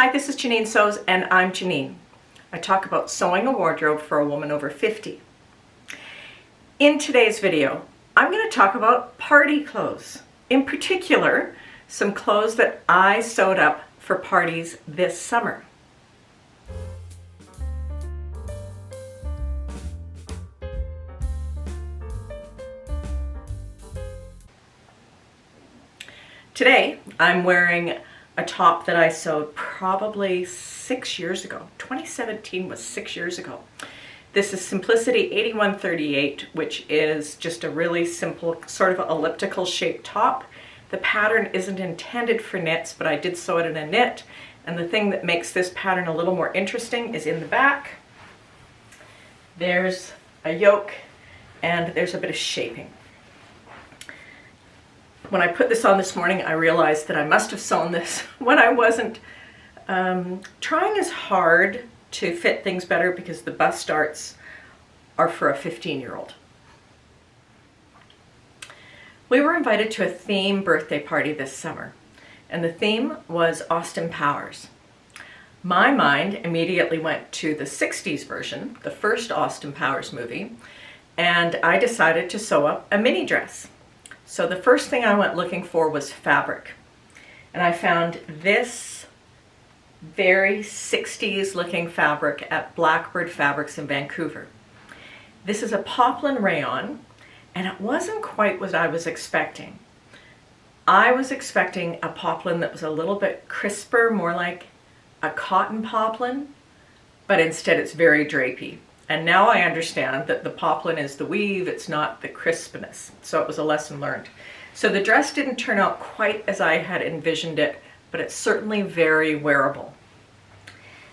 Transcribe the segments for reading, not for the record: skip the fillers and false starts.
Hi, this is Janine Sews, and I'm Janine. I talk about sewing a wardrobe for a woman over 50. In today's video, I'm going to talk about party clothes. In particular, some clothes that I sewed up for parties this summer. Today, I'm wearing a top that I sewed probably 6 years ago. 2017 was 6 years ago. This is Simplicity 8138, which is just a really simple sort of elliptical shaped top. The pattern isn't intended for knits, but I did sew it in a knit. And the thing that makes this pattern a little more interesting is in the back. There's a yoke and there's a bit of shaping. When I put this on this morning, I realized that I must have sewn this when I wasn't trying as hard to fit things better because the bust darts are for a 15-year-old. We were invited to a theme birthday party this summer, and the theme was Austin Powers. My mind immediately went to the 60s version, the first Austin Powers movie, and I decided to sew up a mini dress. So the first thing I went looking for was fabric. And I found this very 60s looking fabric at Blackbird Fabrics in Vancouver. This is a poplin rayon, and it wasn't quite what I was expecting. I was expecting a poplin that was a little bit crisper, more like a cotton poplin, but instead it's very drapey. And now I understand that the poplin is the weave, it's not the crispness. So it was a lesson learned. So the dress didn't turn out quite as I had envisioned it, but it's certainly very wearable.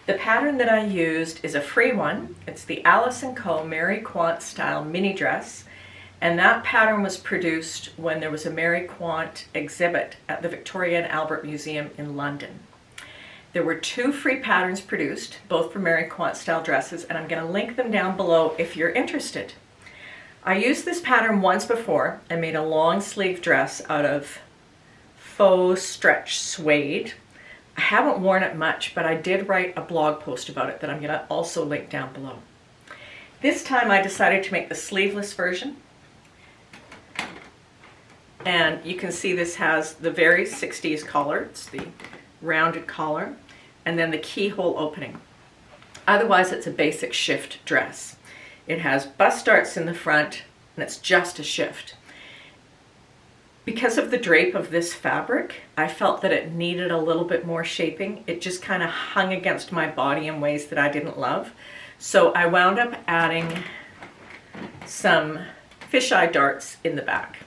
The pattern that I used is a free one. It's the Alice & Co. Mary Quant style mini dress. And that pattern was produced when there was a Mary Quant exhibit at the Victoria and Albert Museum in London. There were 2 free patterns produced, both for Mary Quant style dresses, and I'm going to link them down below if you're interested. I used this pattern once before. I made a long sleeve dress out of faux stretch suede. I haven't worn it much, but I did write a blog post about it that I'm going to also link down below. This time I decided to make the sleeveless version. And you can see this has the very 60s collar. It's the rounded collar, and then the keyhole opening. Otherwise, it's a basic shift dress. It has bust darts in the front, and it's just a shift. Because of the drape of this fabric, I felt that it needed a little bit more shaping. It just kind of hung against my body in ways that I didn't love. So I wound up adding some fisheye darts in the back.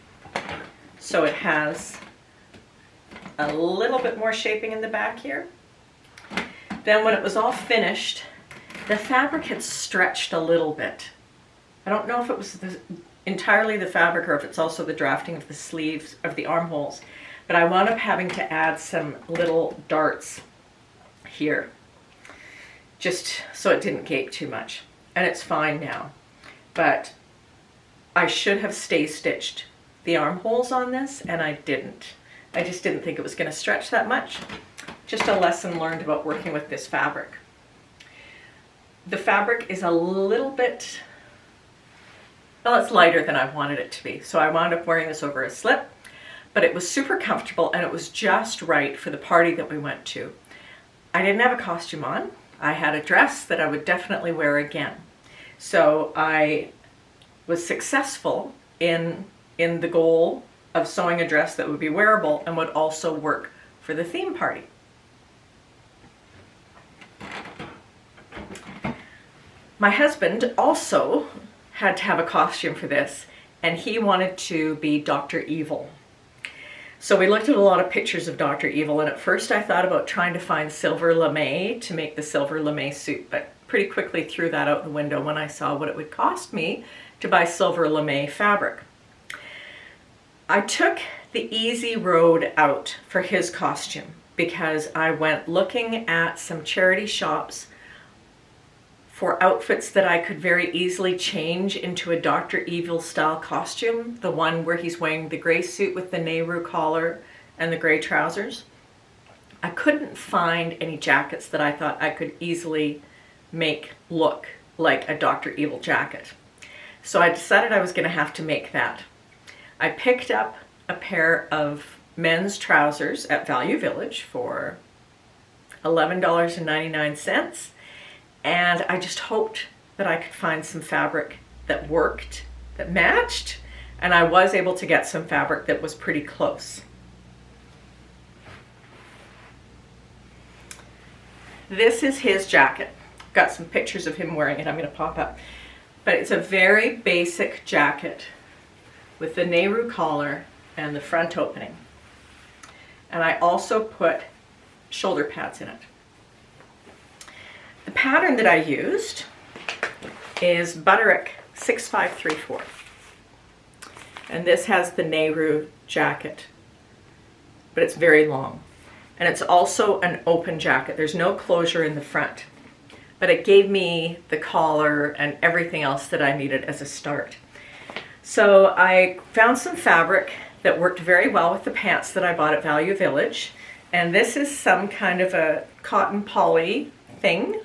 So it has a little bit more shaping in the back here. Then when it was all finished, the fabric had stretched a little bit. I don't know if it was entirely the fabric or if it's also the drafting of the sleeves, of the armholes, but I wound up having to add some little darts here, just so it didn't gape too much. And it's fine now, but I should have stay stitched the armholes on this, and I didn't. I just didn't think it was going to stretch that much. Just a lesson learned about working with this fabric. The fabric is a little bit, well, it's lighter than I wanted it to be. So I wound up wearing this over a slip, but it was super comfortable and it was just right for the party that we went to. I didn't have a costume on. I had a dress that I would definitely wear again. So I was successful in the goal of sewing a dress that would be wearable and would also work for the theme party. My husband also had to have a costume for this, and he wanted to be Dr. Evil. So we looked at a lot of pictures of Dr. Evil, and at first I thought about trying to find silver lame to make the silver lame suit, but pretty quickly threw that out the window when I saw what it would cost me to buy silver lame fabric. I took the easy road out for his costume because I went looking at some charity shops for outfits that I could very easily change into a Dr. Evil style costume, the one where he's wearing the gray suit with the Nehru collar and the gray trousers. I couldn't find any jackets that I thought I could easily make look like a Dr. Evil jacket. So I decided I was going to have to make that. I picked up a pair of men's trousers at Value Village for $11.99, and I just hoped that I could find some fabric that worked, that matched, and I was able to get some fabric that was pretty close. This is his jacket. Got some pictures of him wearing it. I'm going to pop up. But it's a very basic jacket with the Nehru collar and the front opening. And I also put shoulder pads in it. The pattern that I used is Butterick 6534. And this has the Nehru jacket, but it's very long. And it's also an open jacket. There's no closure in the front, but it gave me the collar and everything else that I needed as a start. So I found some fabric that worked very well with the pants that I bought at Value Village. And this is some kind of a cotton poly thing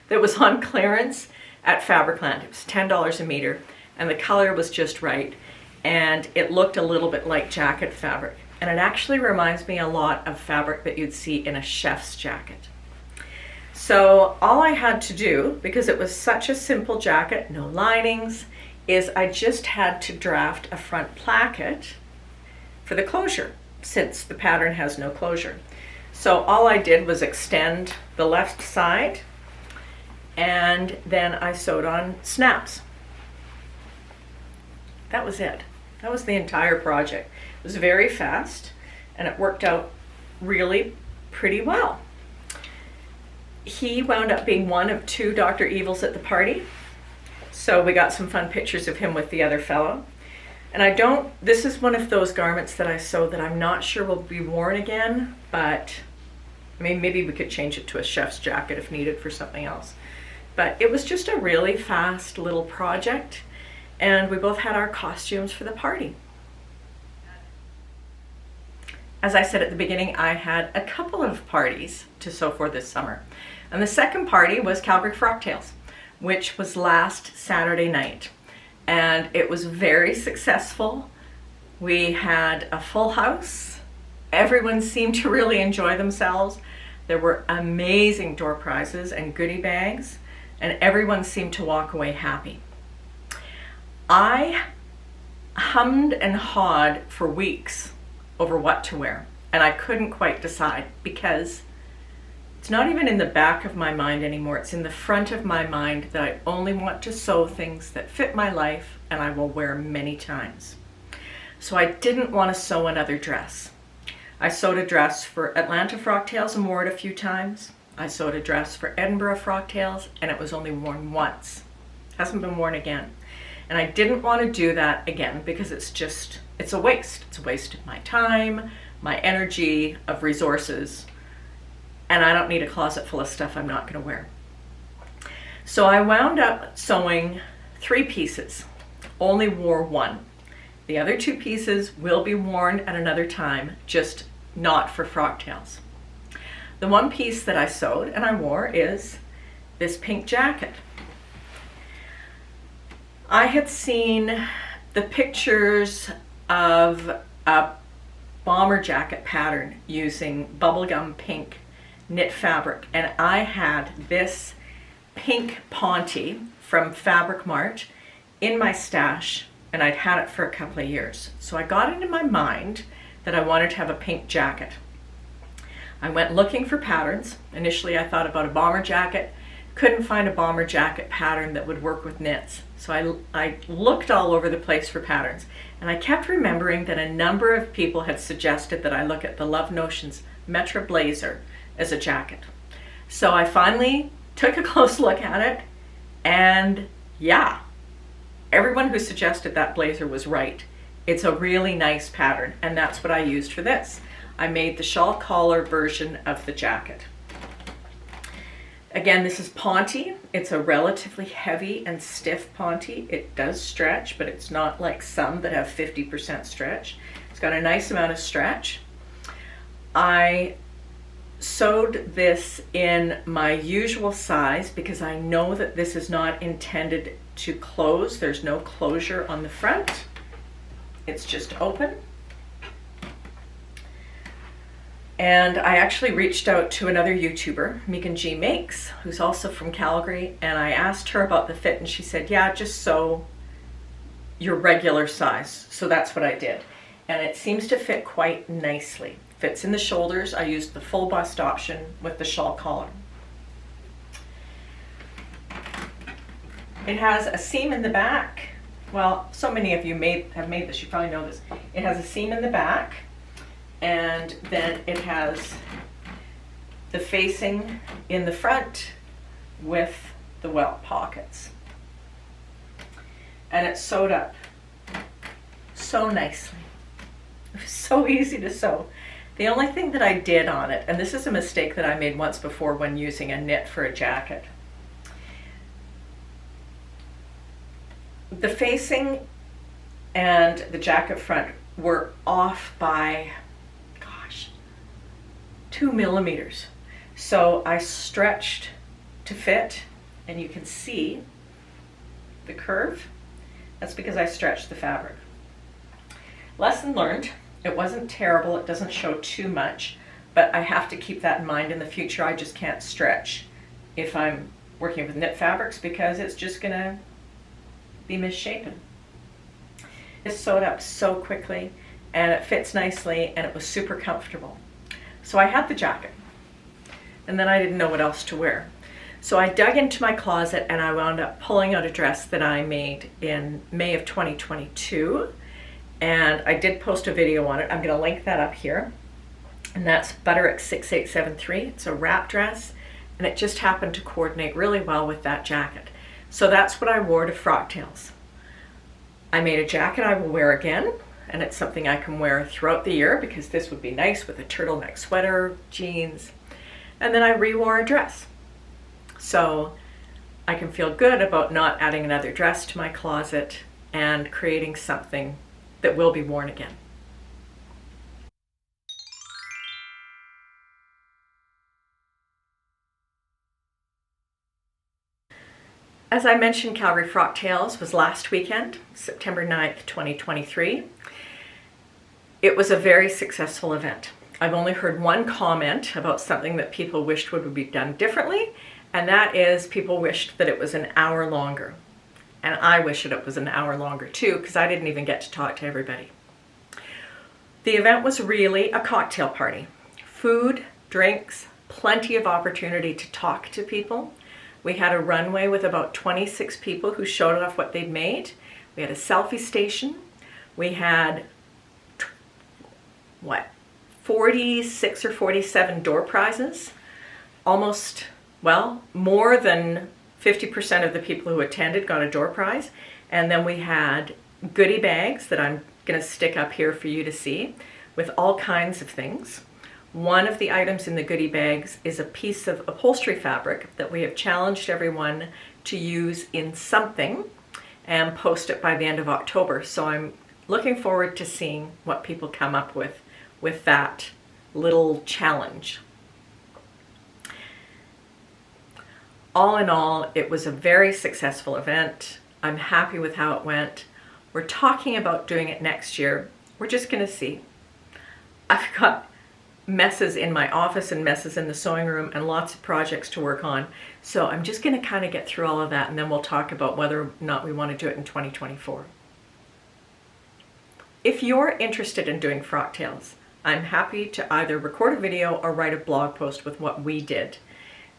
that was on clearance at Fabricland. It was $10 a meter, and the color was just right. And it looked a little bit like jacket fabric. And it actually reminds me a lot of fabric that you'd see in a chef's jacket. So all I had to do, because it was such a simple jacket, no linings, is I just had to draft a front placket for the closure, since the pattern has no closure. So all I did was extend the left side, and then I sewed on snaps. That was it. That was the entire project. It was very fast, and it worked out really pretty well. He wound up being one of 2 Dr. Evils at the party, so we got some fun pictures of him with the other fellow. And this is one of those garments that I sewed that I'm not sure will be worn again, but I mean, maybe we could change it to a chef's jacket if needed for something else. But it was just a really fast little project, and we both had our costumes for the party. As I said at the beginning, I had a couple of parties to sew for this summer. And the second party was Calgary Frocktails, which was last Saturday night. And it was very successful. We had a full house. Everyone seemed to really enjoy themselves. There were amazing door prizes and goodie bags, and everyone seemed to walk away happy. I hummed and hawed for weeks over what to wear, and I couldn't quite decide, because it's not even in the back of my mind anymore. It's in the front of my mind that I only want to sew things that fit my life and I will wear many times. So I didn't want to sew another dress. I sewed a dress for Atlanta Frocktails and wore it a few times. I sewed a dress for Edinburgh Frocktails, and it was only worn once. Hasn't been worn again. And I didn't want to do that again, because it's a waste. It's a waste of my time, my energy, of resources, and I don't need a closet full of stuff I'm not going to wear. So I wound up sewing 3 pieces, only wore 1. The other 2 pieces will be worn at another time, just not for Frocktails. The 1 piece that I sewed and I wore is this pink jacket. I had seen the pictures of a bomber jacket pattern using bubblegum pink knit fabric, and I had this pink ponte from Fabric Mart in my stash, and I'd had it for a couple of years. So I got it in my mind that I wanted to have a pink jacket. I went looking for patterns. Initially I thought about a bomber jacket, couldn't find a bomber jacket pattern that would work with knits. So I looked all over the place for patterns, and I kept remembering that a number of people had suggested that I look at the Love Notions Metra Blazer as a jacket. So I finally took a close look at it, and yeah, everyone who suggested that blazer was right. It's a really nice pattern, and that's what I used for this. I made the shawl collar version of the jacket. Again, this is ponte. It's a relatively heavy and stiff ponte. It does stretch, but it's not like some that have 50% stretch. It's got a nice amount of stretch. I sewed this in my usual size because I know that this is not intended to close. There's no closure on the front. It's just open. And I actually reached out to another YouTuber, Megan G Makes, who's also from Calgary, and I asked her about the fit, and she said, yeah, just sew your regular size. So that's what I did. And it seems to fit quite nicely. Fits in the shoulders. I used the full bust option with the shawl collar. It has a seam in the back. Well, so many of you have made this, you probably know this. It has a seam in the back, and then it has the facing in the front with the welt pockets. And it's sewed up so nicely. It was so easy to sew. The only thing that I did on it, and this is a mistake that I made once before when using a knit for a jacket. The facing and the jacket front were off by, gosh, 2 millimeters. So I stretched to fit, and you can see the curve. That's because I stretched the fabric. Lesson learned. It wasn't terrible. It doesn't show too much, but I have to keep that in mind in the future. I just can't stretch if I'm working with knit fabrics because it's just gonna be misshapen. It's sewed up so quickly, and it fits nicely, and it was super comfortable. So I had the jacket, and then I didn't know what else to wear. So I dug into my closet, and I wound up pulling out a dress that I made in May of 2022. And I did post a video on it. I'm going to link that up here. And that's Butterick 6873. It's a wrap dress, and it just happened to coordinate really well with that jacket. So that's what I wore to Frocktails. I made a jacket I will wear again, and it's something I can wear throughout the year because this would be nice with a turtleneck sweater, jeans. And then I re-wore a dress. So I can feel good about not adding another dress to my closet and creating something that will be worn again. As I mentioned, Calgary Frocktails was last weekend, September 9th, 2023. It was a very successful event. I've only heard one comment about something that people wished would be done differently, and that is people wished that it was an hour longer. And I wish that it was an hour longer too, because I didn't even get to talk to everybody. The event was really a cocktail party. Food, drinks, plenty of opportunity to talk to people. We had a runway with about 26 people who showed off what they'd made. We had a selfie station. We had, 46 or 47 door prizes. Almost, well, more than 50% of the people who attended got a door prize. And then we had goodie bags that I'm going to stick up here for you to see with all kinds of things. One of the items in the goodie bags is a piece of upholstery fabric that we have challenged everyone to use in something and post it by the end of October. So I'm looking forward to seeing what people come up with that little challenge. All in all, it was a very successful event. I'm happy with how it went. We're talking about doing it next year. We're just going to see. I've got messes in my office and messes in the sewing room and lots of projects to work on. So I'm just going to kind of get through all of that, and then we'll talk about whether or not we want to do it in 2024. If you're interested in doing Frocktails, I'm happy to either record a video or write a blog post with what we did.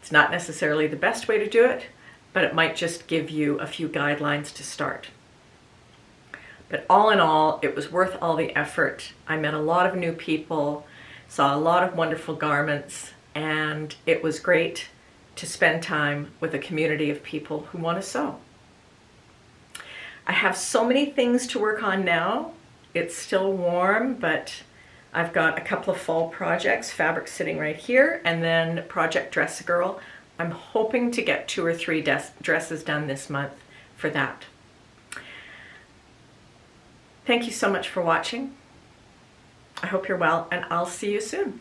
It's not necessarily the best way to do it, but it might just give you a few guidelines to start. But all in all, it was worth all the effort. I met a lot of new people, saw a lot of wonderful garments, and it was great to spend time with a community of people who want to sew. I have so many things to work on now. It's still warm, but I've got a couple of fall projects, fabric sitting right here, and then Project Dress a Girl. I'm hoping to get 2 or 3 dresses done this month for that. Thank you so much for watching. I hope you're well, and I'll see you soon.